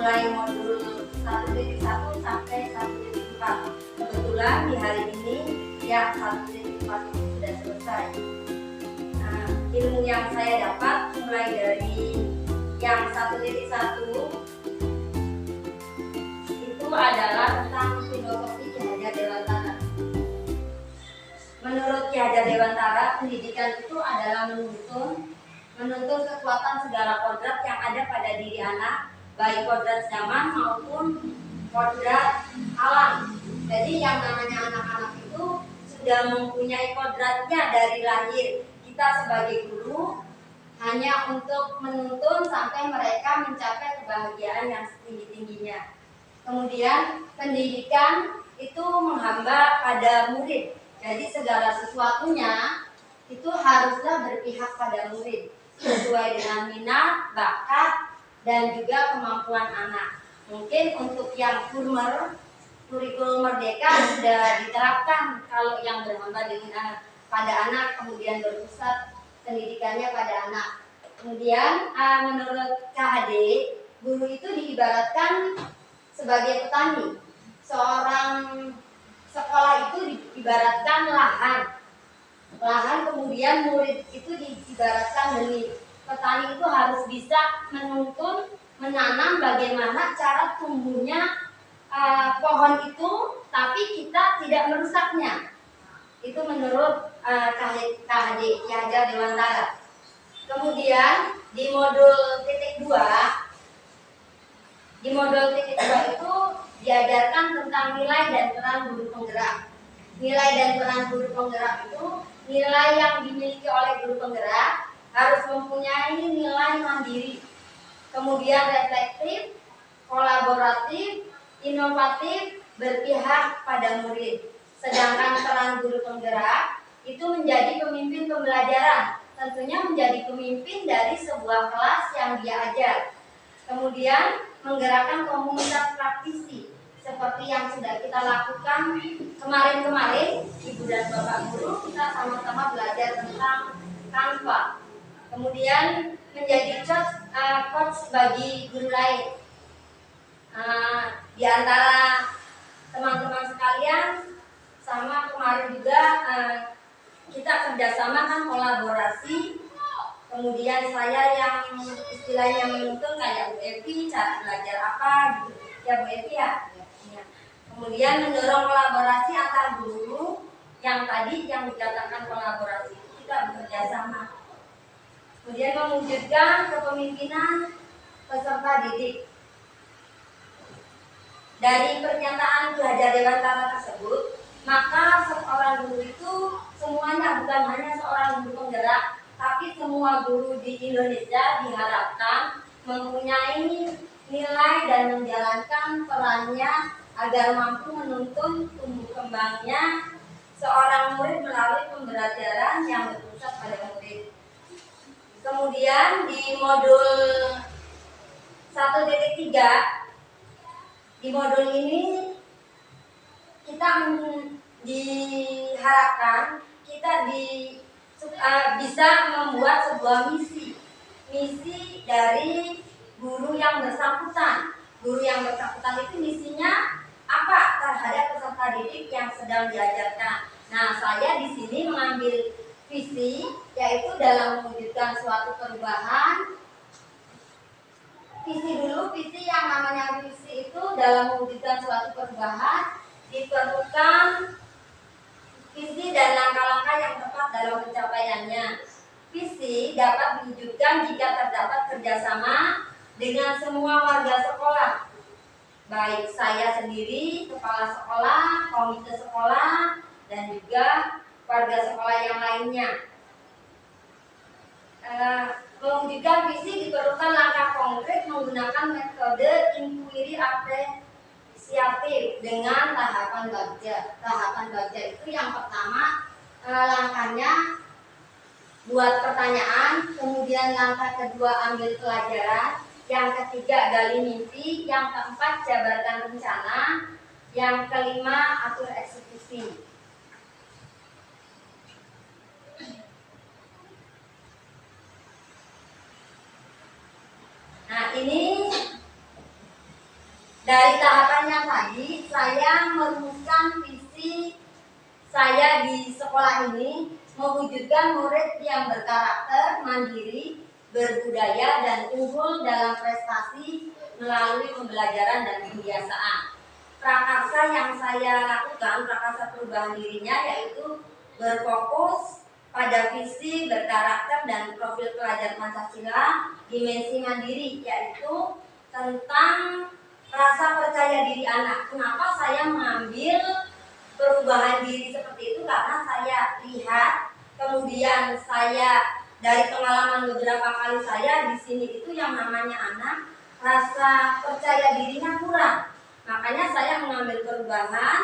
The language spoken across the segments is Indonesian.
mulai modul 1.1 sampai 1.4. Kebetulan di hari ini yang 1.4 itu sudah selesai. Nah, ilmu yang saya dapat mulai dari yang 1.1 itu adalah tentang filosofi Ki Hajar Dewantara. Menurut Ki Hajar Dewantara, pendidikan itu adalah menuntun kekuatan segala kodrat yang ada pada diri anak, baik kodrat zaman maupun kodrat alam. Jadi yang namanya anak-anak itu sudah mempunyai kodratnya dari lahir. Kita sebagai guru hanya untuk menuntun sampai mereka mencapai kebahagiaan yang setinggi-tingginya. Kemudian pendidikan itu menghamba pada murid. Jadi segala sesuatunya itu haruslah berpihak pada murid sesuai dengan minat, bakat, dan juga kemampuan anak. Mungkin untuk yang kurikulum merdeka sudah diterapkan kalau yang berhamba dengan pada anak, kemudian berpusat pendidikannya pada anak. Kemudian menurut KHD, guru itu diibaratkan sebagai petani. Seorang sekolah itu diibaratkan lahan, kemudian murid itu diibaratkan benih. Petani itu harus bisa menuntun, menanam bagaimana cara tumbuhnya pohon itu, tapi kita tidak merusaknya. Itu menurut KHD, Ki Hajar Dewantara. Kemudian di modul titik 2 itu diajarkan tentang nilai dan peran guru penggerak. Nilai dan peran guru penggerak itu nilai yang dimiliki oleh guru penggerak harus mempunyai nilai mandiri, kemudian reflektif, kolaboratif, inovatif, berpihak pada murid. Sedangkan peran guru penggerak itu menjadi pemimpin pembelajaran, tentunya menjadi pemimpin dari sebuah kelas yang dia ajar. Kemudian menggerakkan komunitas praktisi seperti yang sudah kita lakukan kemarin-kemarin, Ibu dan Bapak guru, kita sama-sama belajar tentang Canva. Kemudian menjadi coach bagi guru lain. Di antara teman-teman sekalian, sama kemarin juga kita kerjasama kan, kolaborasi. Kemudian saya yang istilahnya menuntun kayak Bu Evi, cara belajar apa gitu ya Bu Evi ya. Kemudian mendorong kolaborasi antar guru yang tadi yang dikatakan kolaborasi itu kita bekerja sama. Kemudian mewujudkan kepemimpinan peserta didik. Dari pernyataan Ki Hajar Dewantara tersebut, maka seorang guru itu semuanya, bukan hanya seorang guru penggerak, tapi semua guru di Indonesia diharapkan mempunyai nilai dan menjalankan perannya agar mampu menuntun tumbuh kembangnya seorang murid melalui pembelajaran yang berpusat pada murid. Kemudian di modul 1.3, di modul ini kita diharapkan kita bisa membuat sebuah misi dari guru yang bersangkutan. Guru yang bersangkutan itu misinya apa terhadap peserta didik yang sedang diajarkan. Nah, saya di sini mengambil visi, yaitu dalam mewujudkan suatu perubahan. Visi yang namanya visi itu dalam mewujudkan suatu perubahan diperlukan visi dan langkah-langkah yang tepat dalam pencapaiannya. Visi dapat diwujudkan jika terdapat kerjasama dengan semua warga sekolah, baik saya sendiri, kepala sekolah, komite sekolah, dan juga warga sekolah yang lainnya. Mewujudkan visi diperlukan langkah konkret menggunakan metode inquiry apresiatif dengan tahapan bagja. Tahapan bagja itu yang pertama, langkahnya buat pertanyaan, kemudian langkah kedua ambil pelajaran, yang ketiga gali mimpi, yang keempat jabarkan rencana, yang kelima atur eksekusi. Nah, ini Dari tahapannya tadi, saya merumuskan visi saya di sekolah ini mewujudkan murid yang berkarakter, mandiri, berbudaya, dan unggul dalam prestasi melalui pembelajaran dan kebiasaan. Prakarsa yang saya lakukan, prakarsa perubahan dirinya, yaitu berfokus pada visi, berkarakter, dan profil pelajar Pancasila, dimensi mandiri, yaitu tentang rasa percaya diri anak. Kenapa saya mengambil perubahan diri seperti itu? Karena saya lihat, kemudian saya dari pengalaman beberapa kali saya di sini itu yang namanya anak rasa percaya dirinya kurang. Makanya saya mengambil perubahan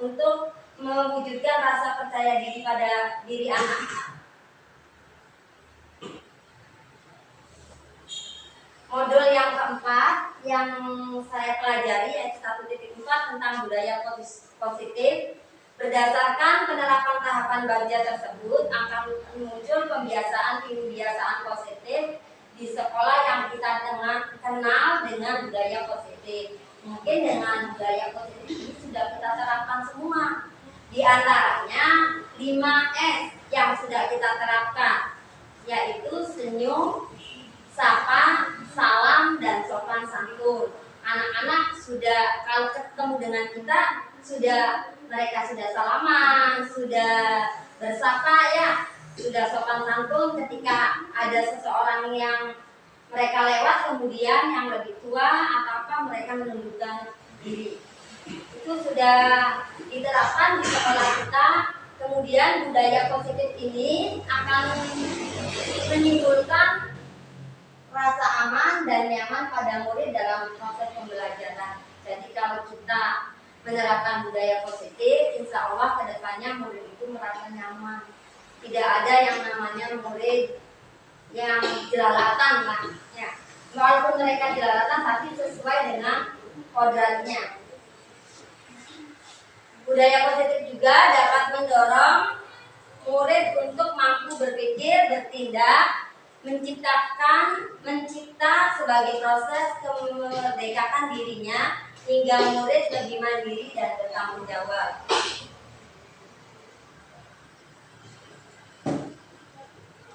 untuk mewujudkan rasa percaya diri pada diri anak. Modul yang keempat yang saya pelajari yaitu 1.4 tentang budaya positif. Berdasarkan penerapan tahapan bagja tersebut akan muncul kebiasaan positif di sekolah yang kita kenal dengan budaya positif. Mungkin dengan budaya positif ini sudah kita terapkan semua. Di antaranya 5S yang sudah kita terapkan, yaitu senyum, sapa, salam, dan sopan santun. Anak-anak sudah kalau ketemu dengan kita mereka sudah salaman, sudah bersapa ya, sudah sopan santun. Ketika ada seseorang yang mereka lewat kemudian yang lebih tua atau apa mereka menundukkan diri. Itu sudah diterapkan di sekolah kita. Kemudian budaya positif ini akan menimbulkan rasa aman dan nyaman pada murid dalam proses pembelajaran. Jadi kalau kita menerapkan budaya positif, insya Allah kedepannya murid itu merasa nyaman. Tidak ada yang namanya murid yang jelalatan lah. Ya. Walaupun mereka jelalatan tapi sesuai dengan kodratnya. Budaya positif juga dapat mendorong murid untuk mampu berpikir, bertindak, mencipta sebagai proses kemerdekaan dirinya hingga murid lebih mandiri dan bertanggung jawab.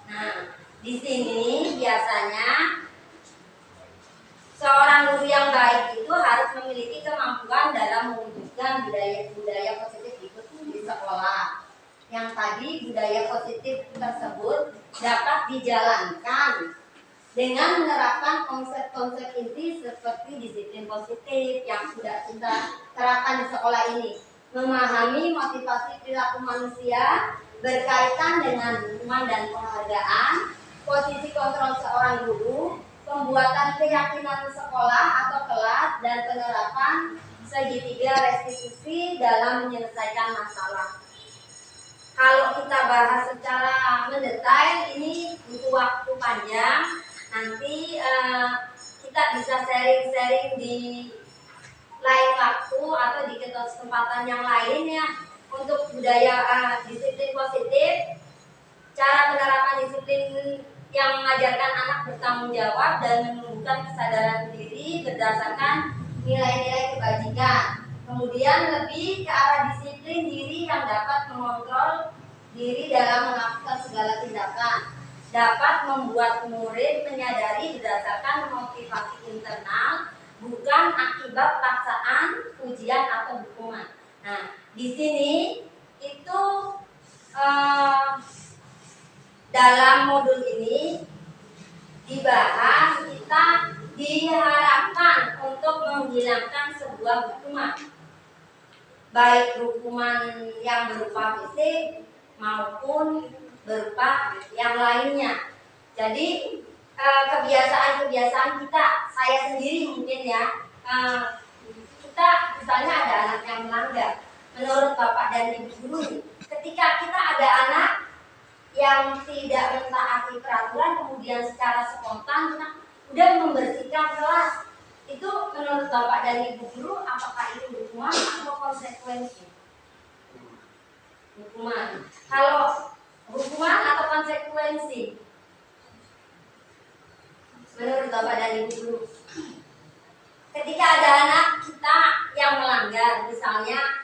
Nah, di sini biasanya seorang guru yang baik itu harus memiliki kemampuan dalam mewujudkan budaya positif itu di sekolah. Yang tadi budaya positif tersebut dapat dijalankan dengan menerapkan konsep-konsep inti seperti disiplin positif yang sudah kita terapkan di sekolah ini. Memahami motivasi perilaku manusia berkaitan dengan dukungan dan penghargaan, posisi kontrol seorang guru, pembuatan keyakinan sekolah atau kelas, dan penerapan segitiga restitusi dalam menyelesaikan masalah. Kalau kita bahas secara mendetail ini butuh waktu panjang. Nanti kita bisa sharing-sharing di lain waktu atau di kesempatan yang lain ya, untuk budaya disiplin positif, cara penerapan disiplin yang mengajarkan anak bertanggung jawab dan menumbuhkan kesadaran diri berdasarkan nilai-nilai kebajikan. Kemudian lebih ke arah disiplin diri yang dapat mengontrol diri dalam melakukan segala tindakan, dapat membuat murid menyadari berdasarkan motivasi internal, bukan akibat paksaan, ujian atau hukuman. Nah, di sini itu dalam modul ini dibahas kita diharapkan untuk menghilangkan sebuah hukuman, baik hukuman yang berupa fisik maupun berupa yang lainnya. Jadi kebiasaan-kebiasaan kita, saya sendiri mungkin ya, kita misalnya ada anak yang melanggar, menurut bapak dan ibu guru, ketika kita ada anak yang tidak mentaati peraturan kemudian secara spontan kita udah membersihkan kelas, itu menurut bapak dan ibu guru apakah itu hukuman atau konsekuensi? Hukuman. Kalau hukuman atau konsekuensi menurut bapak dan ibu guru, ketika ada anak yang melanggar, misalnya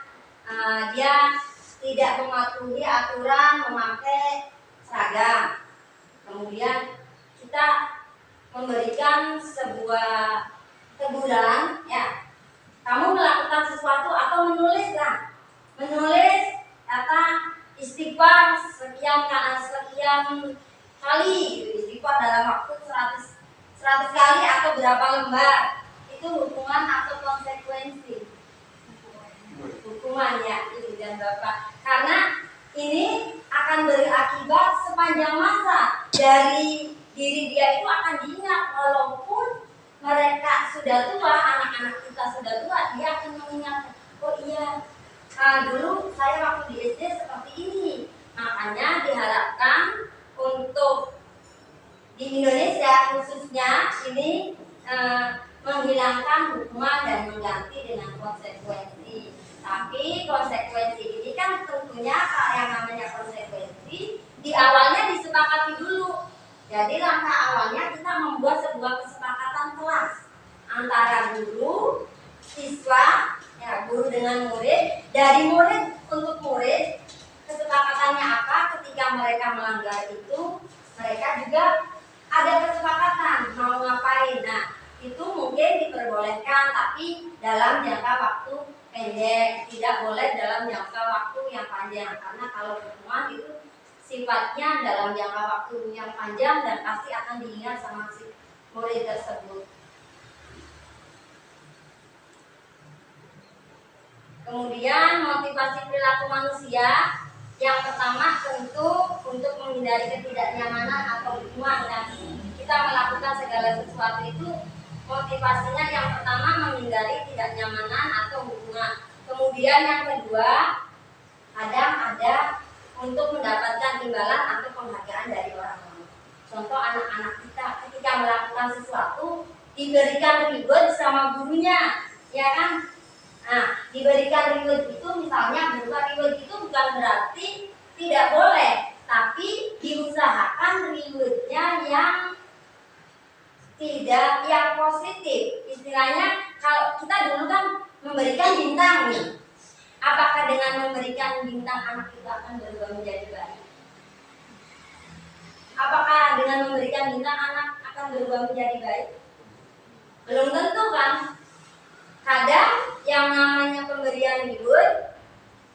dia tidak mematuhi aturan memakai seragam. Kemudian kita memberikan sebuah teguran, ya, kamu melakukan sesuatu atau menulis apa istighfar sekian kali, istighfar dalam waktu 100 kali atau berapa lembar, itu hukuman atau konsekuensi. Hukuman, ya, Ibu dan Bapak, karena ini akan berakibat sepanjang masa. Dari diri dia itu akan diingat, walaupun mereka sudah tua, anak-anak kita sudah tua, dia akan mengingat, oh iya, dulu saya waktu di SD seperti ini. Makanya diharapkan untuk di Indonesia khususnya ini menghilangkan hukuman dan mengganti dengan konsekuensi. Tapi konsekuensi ini kan tentunya yang namanya konsekuensi di awalnya disepakati dulu. Jadi langkah awalnya kita membuat sebuah kesepakatan kelas antara guru, siswa, ya, guru dengan murid. Dari murid untuk murid, kesepakatannya apa? Ketika mereka melanggar itu, mereka juga ada kesepakatan mau ngapain. Nah, itu mungkin diperbolehkan, tapi dalam jangka waktu pendek, tidak boleh dalam jangka waktu yang panjang, karena kalau hukuman itu sifatnya dalam jangka waktu yang panjang dan pasti akan diingat sama si murid tersebut. Kemudian motivasi perilaku manusia, yang pertama tentu untuk menghindari ketidaknyamanan atau hubungan. Dan kita melakukan segala sesuatu itu motivasinya yang pertama menghindari ketidaknyamanan atau hubungan. Kemudian yang kedua, kadang ada untuk mendapatkan imbalan atau penghargaan dari orang lain. Contoh anak-anak kita ketika melakukan sesuatu diberikan reward sama gurunya, ya kan? Nah, diberikan reward itu misalnya berupa reward itu bukan berarti tidak boleh, tapi diusahakan rewardnya yang tidak, yang positif. Istilahnya kalau kita dulu kan memberikan bintang nih. Apakah dengan memberikan bintang anak kita akan berubah menjadi baik? Apakah dengan memberikan bintang anak akan berubah menjadi baik? Belum tentu kan? Kadang yang namanya pemberian reward,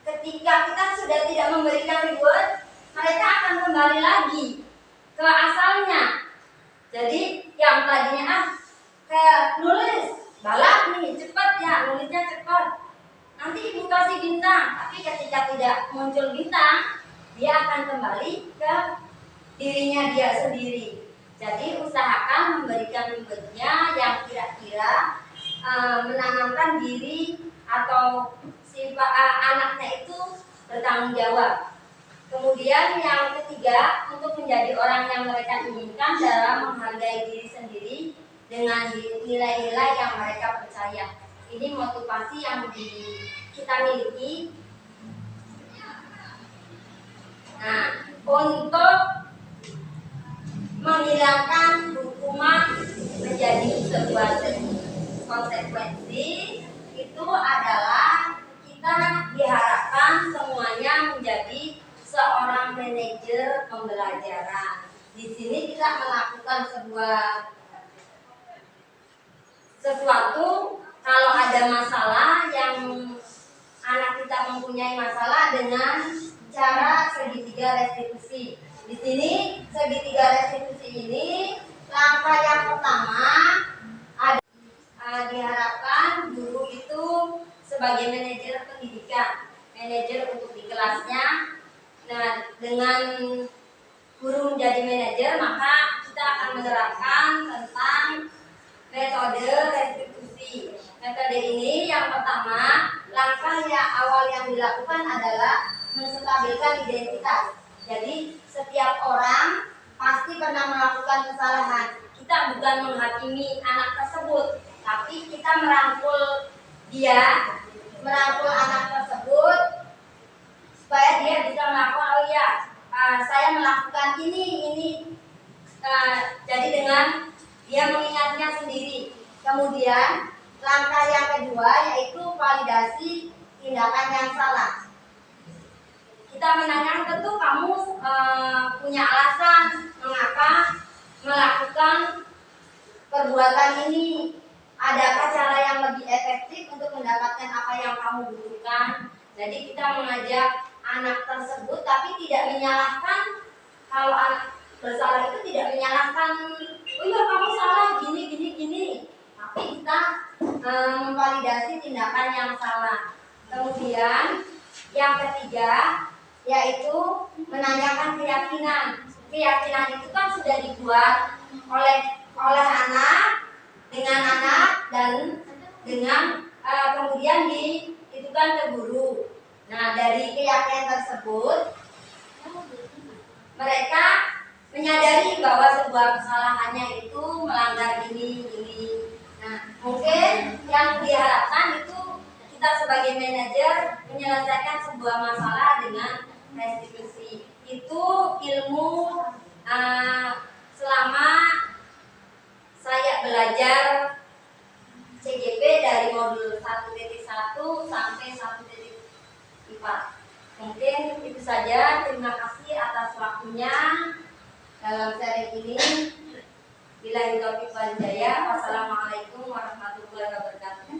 ketika kita sudah tidak memberikan reward, mereka akan kembali lagi ke asalnya. Jadi yang tadinya kayak nulis balap nih, cepat ya, nulisnya cepat, nanti ibu kasih bintang. Tapi ketika tidak muncul bintang, dia akan kembali ke dirinya dia sendiri. Jadi usahakan memberikan rewardnya yang kira-kira menanamkan diri atau sifat anaknya itu bertanggung jawab. Kemudian yang ketiga, untuk menjadi orang yang mereka inginkan dalam menghargai diri sendiri dengan nilai-nilai yang mereka percaya. Ini motivasi yang kita miliki. Nah, untuk menghilangkan hukuman menjadi sebuah konsekuensi, itu adalah kita diharapkan semuanya menjadi seorang manajer pembelajaran. Di sini kita melakukan sesuatu kalau ada masalah, yang anak kita mempunyai masalah, dengan cara segitiga restitusi. Di sini segitiga restitusi ini, langkah yang pertama diharapkan guru itu sebagai manajer pendidikan, manajer untuk di kelasnya. Nah, dengan guru menjadi manajer, maka kita akan menerapkan tentang metode restitusi. Metode ini yang pertama, langkah yang awal yang dilakukan adalah menstabilkan identitas. Jadi setiap orang pasti pernah melakukan kesalahan. Kita bukan menghakimi anak tersebut, tapi kita merangkul anak tersebut supaya dia bisa melakukan, oh iya, saya melakukan ini. Jadi dengan dia mengingatnya sendiri. Kemudian langkah yang kedua yaitu validasi tindakan yang salah. Kita menanyakan, tentu kamu punya alasan mengapa melakukan perbuatan ini. Adakah cara yang lebih efektif untuk mendapatkan apa yang kamu butuhkan? Jadi kita mengajak anak tersebut, tapi tidak menyalahkan. Kalau anak bersalah itu tidak menyalahkan, oh iya kamu salah gini. Tapi kita memvalidasi tindakan yang salah. Kemudian yang ketiga yaitu menanyakan keyakinan. Keyakinan itu kan sudah dibuat oleh anak dengan anak dan dengan kemudian dititipkan ke guru. Nah, dari keyakinan tersebut mereka menyadari bahwa sebuah kesalahannya itu melanggar ini. Nah, mungkin yang diharapkan itu kita sebagai manajer menyelesaikan sebuah masalah dengan restitusi. Itu ilmu selama saya belajar CGP dari modul 1.1 sampai 1.4. Mungkin itu saja. Terima kasih atas waktunya dalam seri ini. Billahi taufiq wal hidayah. Wassalamualaikum warahmatullahi wabarakatuh.